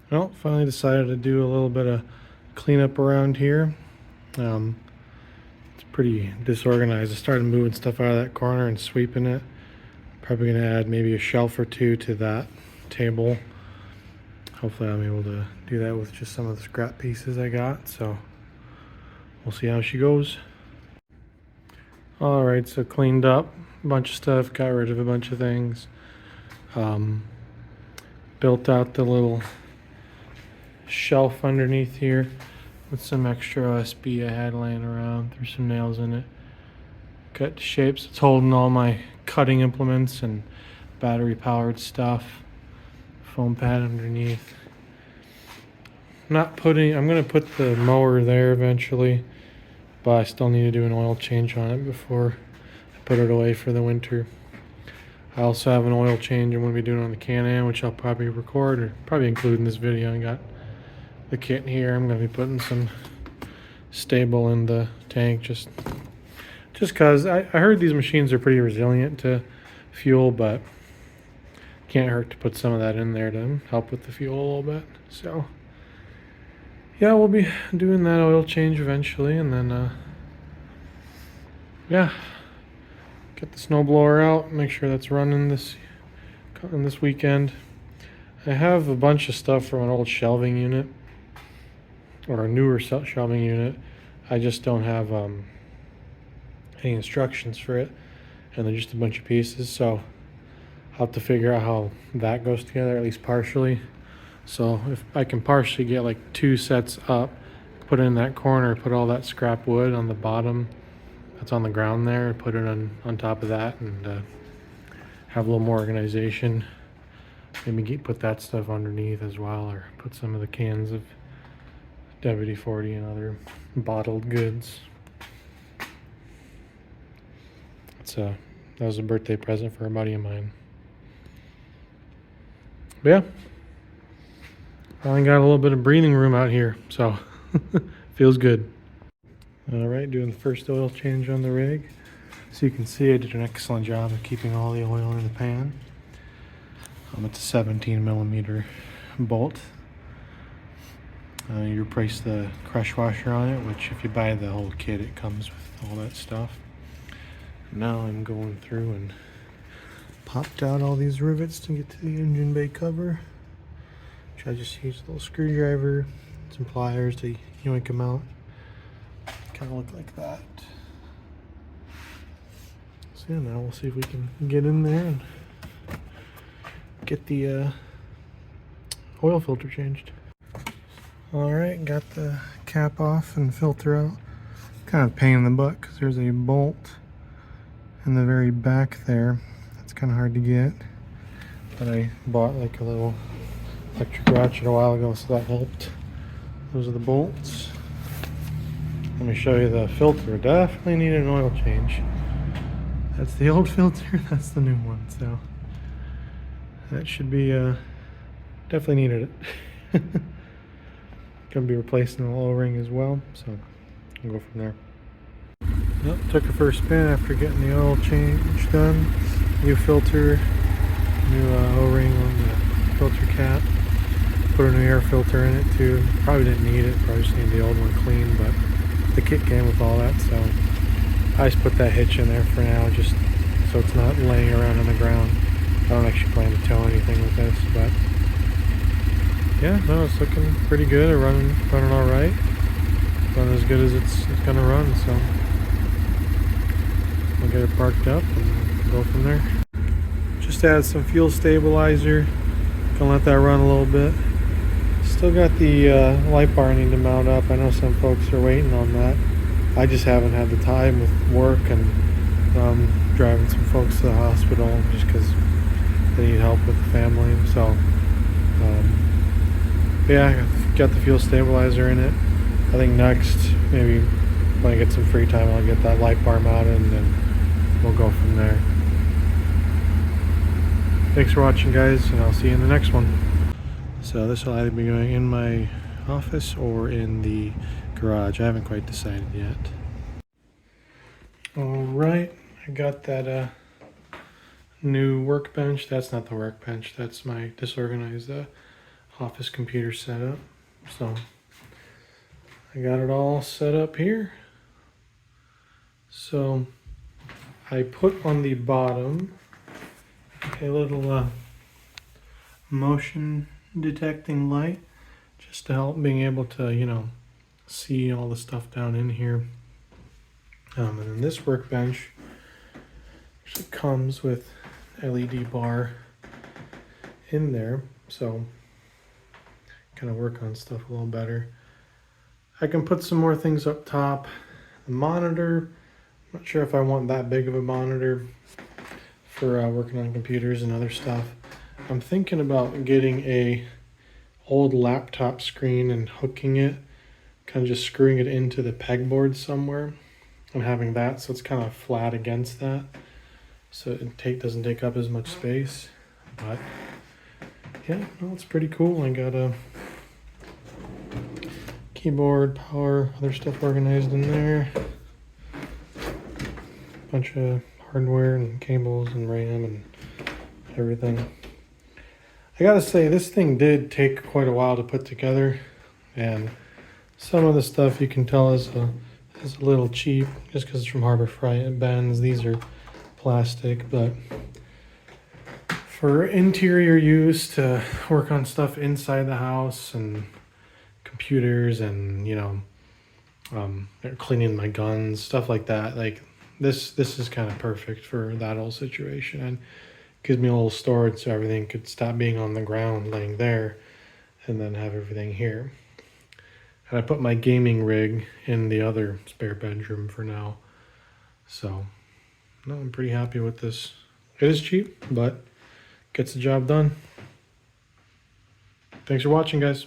Well, finally decided to do a little bit of cleanup around here. Um, it's pretty disorganized. I started moving stuff out of that corner and sweeping it. Probably gonna add maybe a shelf or two to that table. Hopefully I'm able to do that with just some of the scrap pieces I got. So we'll see how she goes. All right, so cleaned up a bunch of stuff, got rid of a bunch of things. Um, built out the little shelf underneath here with some extra OSB I had laying around. Threw some nails in it. Cut to shapes. It's holding all my cutting implements and battery powered stuff. Foam pad underneath. I'm gonna put the mower there eventually, but I still need to do an oil change on it before I put it away for the winter. I also have an oil change I'm gonna be doing on the Can-Am, which I'll probably record or probably include in this video. I got the kit here. I'm gonna be putting some stable in the tank just because I heard these machines are pretty resilient to fuel, but can't hurt to put some of that in there to help with the fuel a little bit. So yeah, we'll be doing that oil change eventually, and then yeah, get the snowblower out, make sure that's running this weekend. I have a bunch of stuff from an old shelving unit or a newer shelving unit. I just don't have any instructions for it, and they're just a bunch of pieces, so I'll have to figure out how that goes together, at least partially. So if I can partially get like 2 sets up, put it in that corner, put all that scrap wood on the bottom that's on the ground there, put it on top of that, and have a little more organization. Maybe put that stuff underneath as well, or put some of the cans of WD-40 and other bottled goods. That was a birthday present for a buddy of mine. But yeah, finally got a little bit of breathing room out here, so feels good. All right, doing the first oil change on the rig. So you can see I did an excellent job of keeping all the oil in the pan. It's a 17 millimeter bolt. You replace the crush washer on it, which if you buy the whole kit, it comes with all that stuff. Now I'm going through and popped out all these rivets to get to the engine bay cover, which I just used a little screwdriver, some pliers to yoink them out. Kind of look like that. So yeah, now we'll see if we can get in there and get the oil filter changed. All right, got the cap off and filter out. Kind of a pain in the butt because there's a bolt in the very back there. That's kind of hard to get, but I bought like a little electric ratchet a while ago, so that helped. Those are the bolts. Let me show you the filter. Definitely needed an oil change. That's the old filter, that's the new one, so that should be definitely needed it. Gonna be replacing the O-ring as well, so I'll go from there. Yep, took a first spin after getting the oil change done. New filter, new O-ring on the filter cap. Put a new air filter in it too. Probably didn't need it, probably just need the old one clean, but the kit came with all that, so I just put that hitch in there for now, just so it's not laying around on the ground. I don't actually plan to tow anything with this, but yeah, no, it's looking pretty good. Running all right. Running as good as it's gonna run, so I'll get it parked up and go from there. Just add some fuel stabilizer. Gonna let that run a little bit. Still got the light bar I need to mount up. I know some folks are waiting on that. I just haven't had the time with work and driving some folks to the hospital just because they need help with the family. So yeah, I got the fuel stabilizer in it. I think next, maybe when I get some free time, I'll get that light bar mounted and then we'll go from there. Thanks for watching, guys, and I'll see you in the next one. So this will either be going in my office or in the garage. I haven't quite decided yet. All right, I got that new workbench. That's not the workbench. That's my disorganized office computer setup. So I got it all set up here. So I put on the bottom a little motion detecting light just to help being able to, you know, see all the stuff down in here. And then this workbench actually comes with LED bar in there, so kind of work on stuff a little better. I can put some more things up top. The monitor, I'm not sure if I want that big of a monitor for working on computers and other stuff. I'm thinking about getting a old laptop screen and hooking it, kind of just screwing it into the pegboard somewhere and having that so it's kind of flat against that, so it doesn't take up as much space. But yeah, no, it's pretty cool. I got a keyboard, power, other stuff organized in there. Bunch of hardware and cables and RAM and everything. I gotta say, this thing did take quite a while to put together, and some of the stuff you can tell is a little cheap just because it's from Harbor Freight. It bends. These are plastic, but for interior use, to work on stuff inside the house and computers and, you know, cleaning my guns, stuff like that, like this is kind of perfect for that whole situation, and gives me a little storage so everything could stop being on the ground laying there and then have everything here. And I put my gaming rig in the other spare bedroom for now. So no, I'm pretty happy with this. It is cheap, but gets the job done. Thanks for watching, guys.